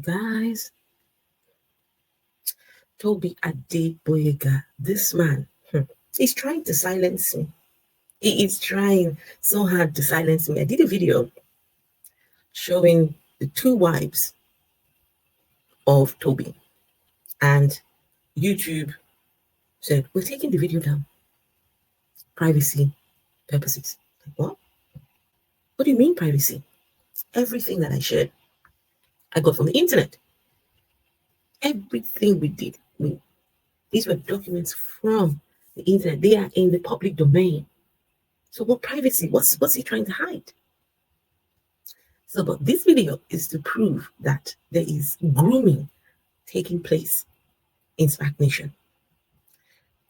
Guys, Tobi Adegboyega, this man, he's trying to silence me. He is trying so hard to silence me. I did a video showing the two wives of Tobi, and YouTube said, we're taking the video down. Privacy purposes. Like, what? What do you mean privacy? Everything that I shared, I got from the internet. Everything we did, these were documents from the internet. They are in the public domain. So what privacy? What's he trying to hide? So, but this video is to prove that there is grooming taking place in SPAC Nation.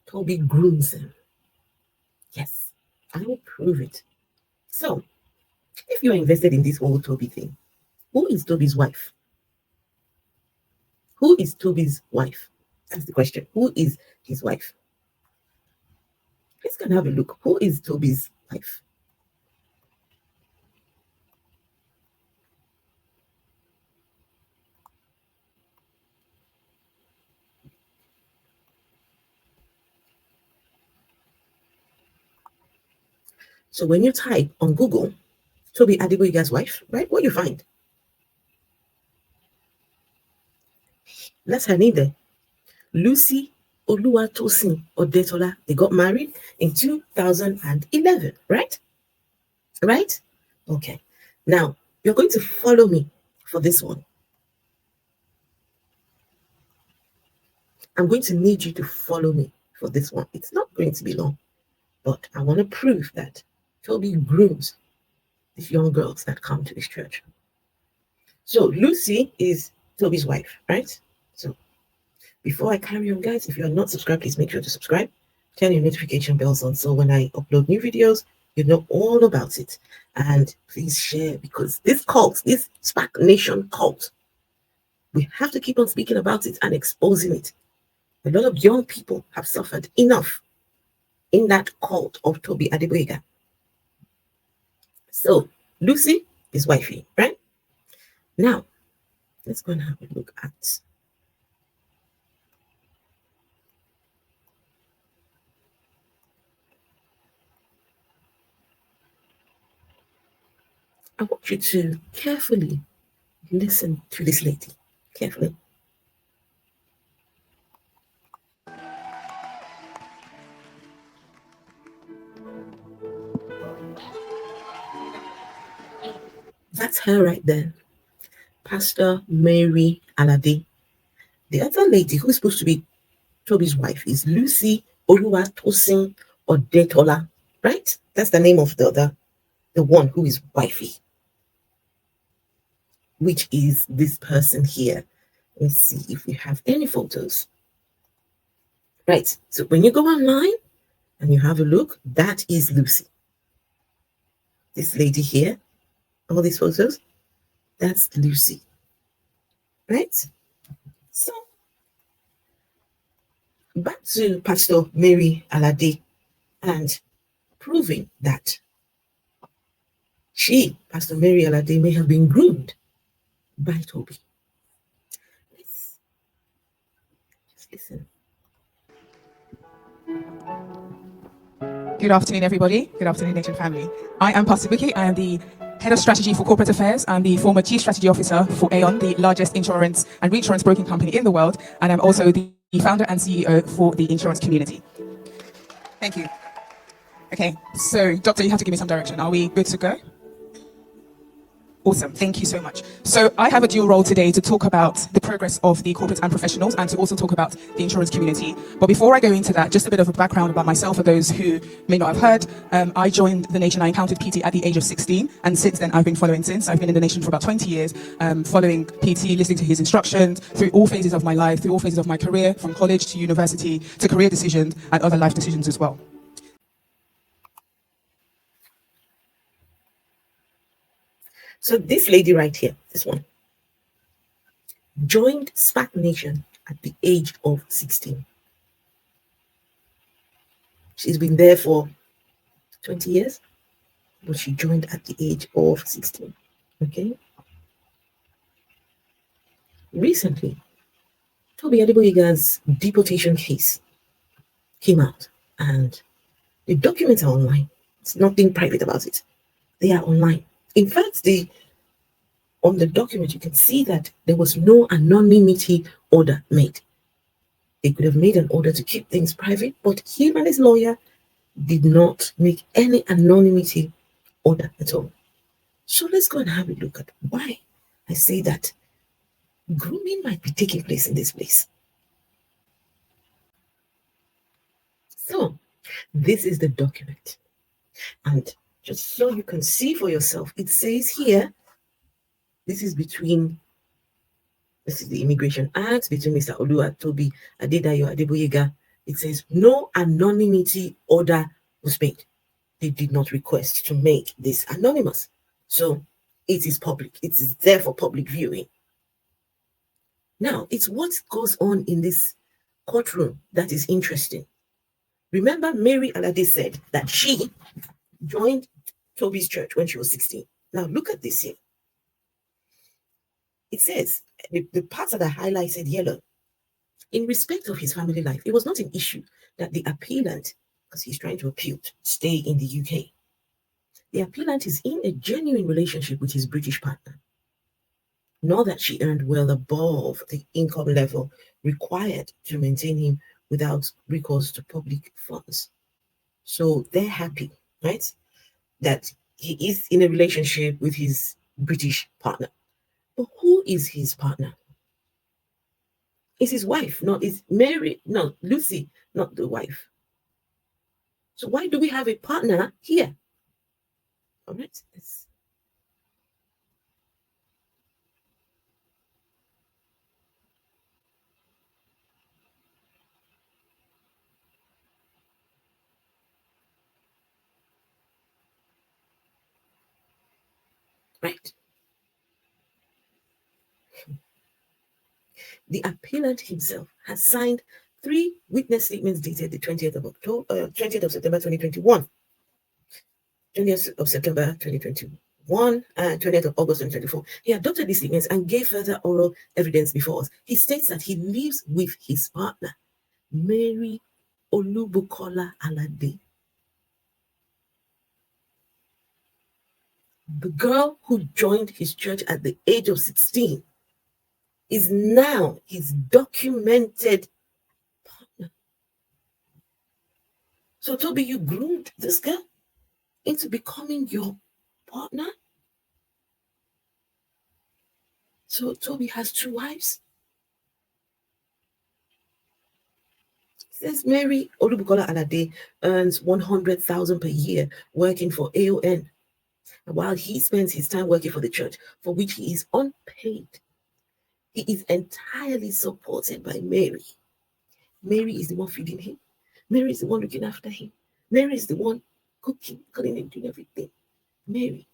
Tobi grooms him. Yes, I will prove it. So, if you are invested in this whole Tobi thing, who is Tobi's wife? Who is Tobi's wife? That's the question. Who is his wife? Let's go and have a look. Who is Tobi's wife? So when you type on Google, Tobi Adegboyega's wife, right? What you find? That's her name there. Lucy Oluwatosin Odetola. They got married in 2011, right? Right? Okay. Now, you're going to follow me for this one. I'm going to need you to follow me for this one. It's not going to be long, but I want to prove that Tobi grooms these young girls that come to this church. So Lucy is Tobi's wife, right? So before I carry on, guys, if you are not subscribed, please make sure to subscribe. Turn your notification bells on so when I upload new videos, you know all about it. And please share, because this cult, this SPAC Nation cult, we have to keep on speaking about it and exposing it. A lot of young people have suffered enough in that cult of Tobi Adegboyega. So Lucy is wifey, right? Now, let's go and have a look at I want you to carefully listen to this lady. Carefully. That's her right there. Pastor Mary Alade. The other lady who's supposed to be Tobi's wife is Lucy Oluwatosin Odetola, right? That's the name of the one who is wifey, which is this person here. Let's see if we have any photos. Right, so when you go online and you have a look, that is Lucy. This lady here, all these photos, that's Lucy, right? So, back to Pastor Mary Alade and proving that she, Pastor Mary Alade, may have been groomed by Tobi. Let's just listen. Good afternoon, everybody. Good afternoon, Nation family. I am Pastor Vicky. I am the Head of Strategy for Corporate Affairs. I'm the former Chief Strategy Officer for Aon, the largest insurance and reinsurance broking company in the world. And I'm also the founder and CEO for the insurance community. Thank you. Okay, so Doctor, you have to give me some direction. Are we good to go? Awesome, thank you so much. So I have a dual role today to talk about the progress of the corporate and professionals and to also talk about the insurance community. But before I go into that, just a bit of a background about myself for those who may not have heard. I joined the nation, I encountered PT at the age of 16, and since then I've been following since. I've been in the nation for about 20 years, following PT, listening to his instructions through all phases of my life, through all phases of my career, from college to university to career decisions and other life decisions as well. So this lady right here, this one, joined SPAC Nation at the age of 16. She's been there for 20 years, but she joined at the age of 16. Okay. recently, Tobi Adegboyega's deportation case came out, and the documents are online. It's nothing private about it. They are online. In fact, on the document, you can see that there was no anonymity order made. They could have made an order to keep things private, but him and his lawyer did not make any anonymity order at all. So let's go and have a look at why I say that grooming might be taking place in this place. So this is the document. And just so you can see for yourself, it says here, this is the Immigration Act between Mr. Tobi Adegboyega. It says no anonymity order was made. They did not request to make this anonymous. So it is public. It is there for public viewing. Now, it's what goes on in this courtroom that is interesting. Remember, Mary Alade said that she joined Tobi's church when she was 16. Now, look at this here. It says, the parts that are highlighted yellow, in respect of his family life, it was not an issue that the appellant, because he's trying to appeal to stay in the UK, the appellant is in a genuine relationship with his British partner, nor that she earned well above the income level required to maintain him without recourse to public funds. So they're happy, right, that he is in a relationship with his British partner. But who is his partner? It's his wife, not is Mary, no, Lucy, not the wife. So why do we have a partner here? All right, right. The appellant himself has signed 3 witness statements dated the 20th of October, 20th of September 2021, 20th of September 2021, and 20th of August 2024. He adopted these statements and gave further oral evidence before us. He states that he lives with his partner, Mary Alade. The girl who joined his church at the age of 16 is now his documented partner. So, Tobi, you groomed this girl into becoming your partner? So, Tobi has 2 wives? Says Mary Alade earns 100,000 per year working for AON, while he spends his time working for the church, for which he is unpaid. He is entirely supported by Mary. Mary is the one feeding him. Mary is the one looking after him. Mary is the one cooking, cleaning, doing everything. Mary.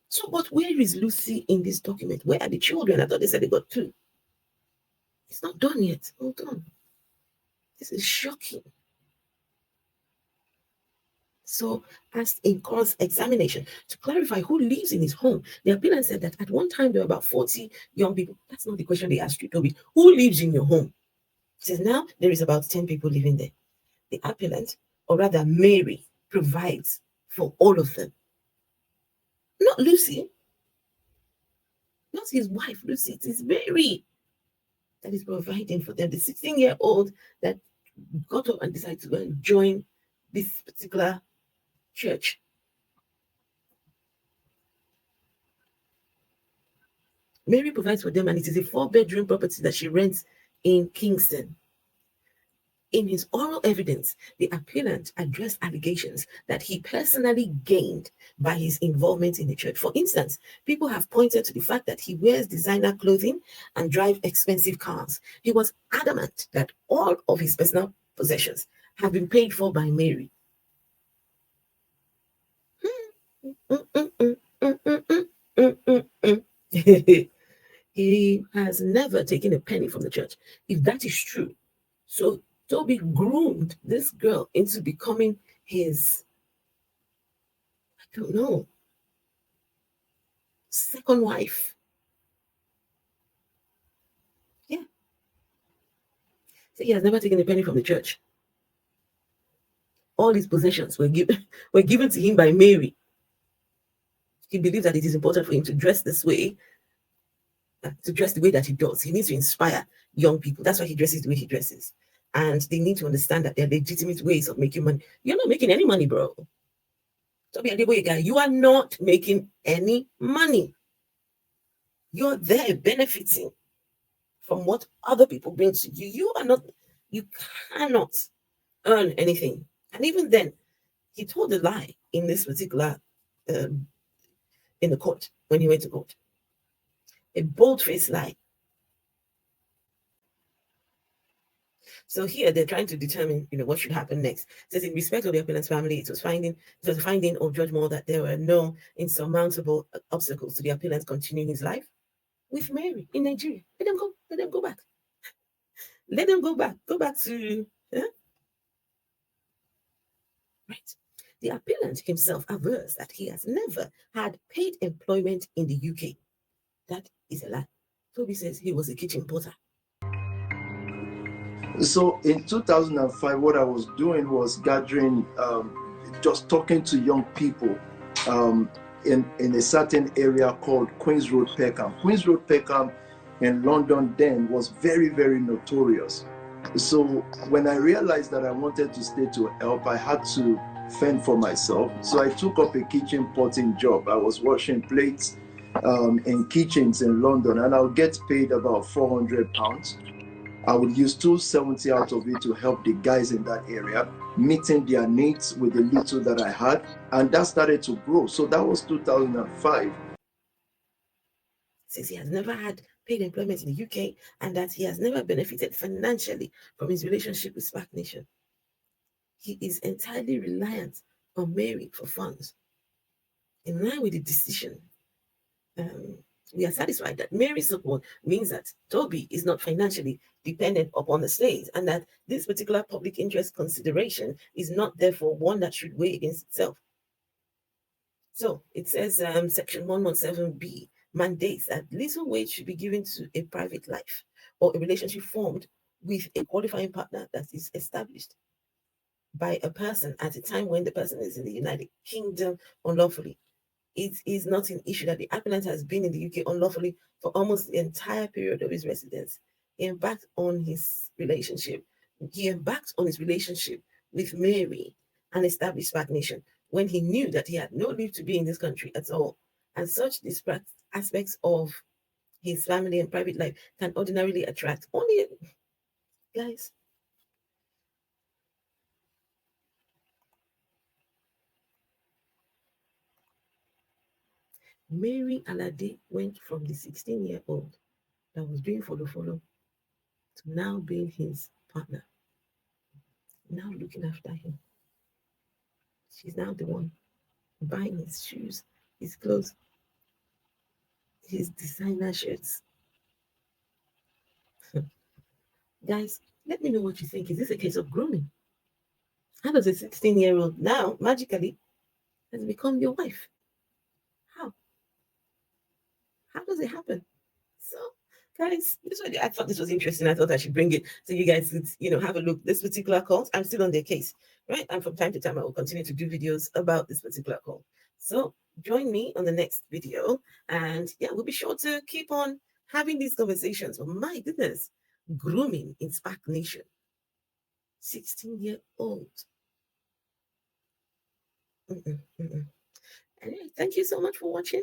So, but where is Lucy in this document? Where are the children? I thought they said they got 2. It's not done yet. Hold on. This is shocking. So, as in cross examination, to clarify who lives in his home, the appellant said that at one time there were about 40 young people. That's not the question they asked you, Tobi. Who lives in your home? He says now there is about 10 people living there. The appellant, or rather Mary, provides for all of them. Not Lucy, not his wife, Lucy. It is Mary that is providing for them. The 16-year-old that got up and decided to go and join this particular church. Mary provides for them, and it is a 4-bedroom property that she rents in Kingston. In his oral evidence, the appellant addressed allegations that he personally gained by his involvement in the church. For instance, people have pointed to the fact that he wears designer clothing and drives expensive cars. He was adamant that all of his personal possessions have been paid for by Mary. He has never taken a penny from the church. If that is true, so Tobi groomed this girl into becoming his, I don't know, second wife. So he has never taken a penny from the church. All his possessions were given to him by Mary. He believes that it is important for him to dress this way, to dress the way that he does. He needs to inspire young people. That's why he dresses the way he dresses. And they need to understand that there are legitimate ways of making money. You're not making any money, bro. Tobi Adegboyega, you are not making any money. You're there benefiting from what other people bring to you. You cannot earn anything. And even then, he told a lie in this particular, in the court, when he went to court. A bold-faced lie. So here they're trying to determine, what should happen next. It says in respect of the appellant's family, it was a finding of Judge Moore that there were no insurmountable obstacles to the appellant continuing his life with Mary in Nigeria. Let them go. Let them go back. Let them go back. Go back to right. The appellant himself avers that he has never had paid employment in the UK. That is a lie. Tobi says he was a kitchen porter. So in 2005, what I was doing was gathering, just talking to young people in a certain area called Queen's Road, Peckham. Queen's Road, Peckham in London then was very, very notorious. So when I realized that I wanted to stay to help, I had to fend for myself. So I took up a kitchen potting job. I was washing plates in kitchens in London, and I'll get paid about £400. I would use 270 out of it to help the guys in that area, meeting their needs with the little that I had, and that started to grow. So that was 2005. Since he has never had paid employment in the UK and that he has never benefited financially from his relationship with SPAC Nation, he is entirely reliant on Mary for funds. In line with the decision, we are satisfied that Mary's support means that Tobi is not financially dependent upon the slaves, and that this particular public interest consideration is not therefore one that should weigh against itself. So it says section 117B mandates that little wage should be given to a private life or a relationship formed with a qualifying partner that is established by a person at a time when the person is in the United Kingdom unlawfully. It is not an issue that the appellant has been in the UK unlawfully for almost the entire period of his residence. He embarked on his relationship with Mary and established SPAC Nation when he knew that he had no leave to be in this country at all. And such disparate aspects of his family and private life can ordinarily attract only guys. Mary Alade went from the 16-year-old that was doing follow to now being his partner, now looking after him. She's now the one buying his shoes, his clothes, his designer shirts. Guys, let me know what you think. Is this a case of grooming? How does a 16-year-old now magically has become your wife? How? How does it happen? So, guys, I thought this was interesting. I thought I should bring it so you guys could, have a look. This particular call, I'm still on their case, right? And from time to time, I will continue to do videos about this particular call. So join me on the next video, and we'll be sure to keep on having these conversations. Oh my goodness, grooming in SPAC Nation, 16-year-old. Anyway, thank you so much for watching.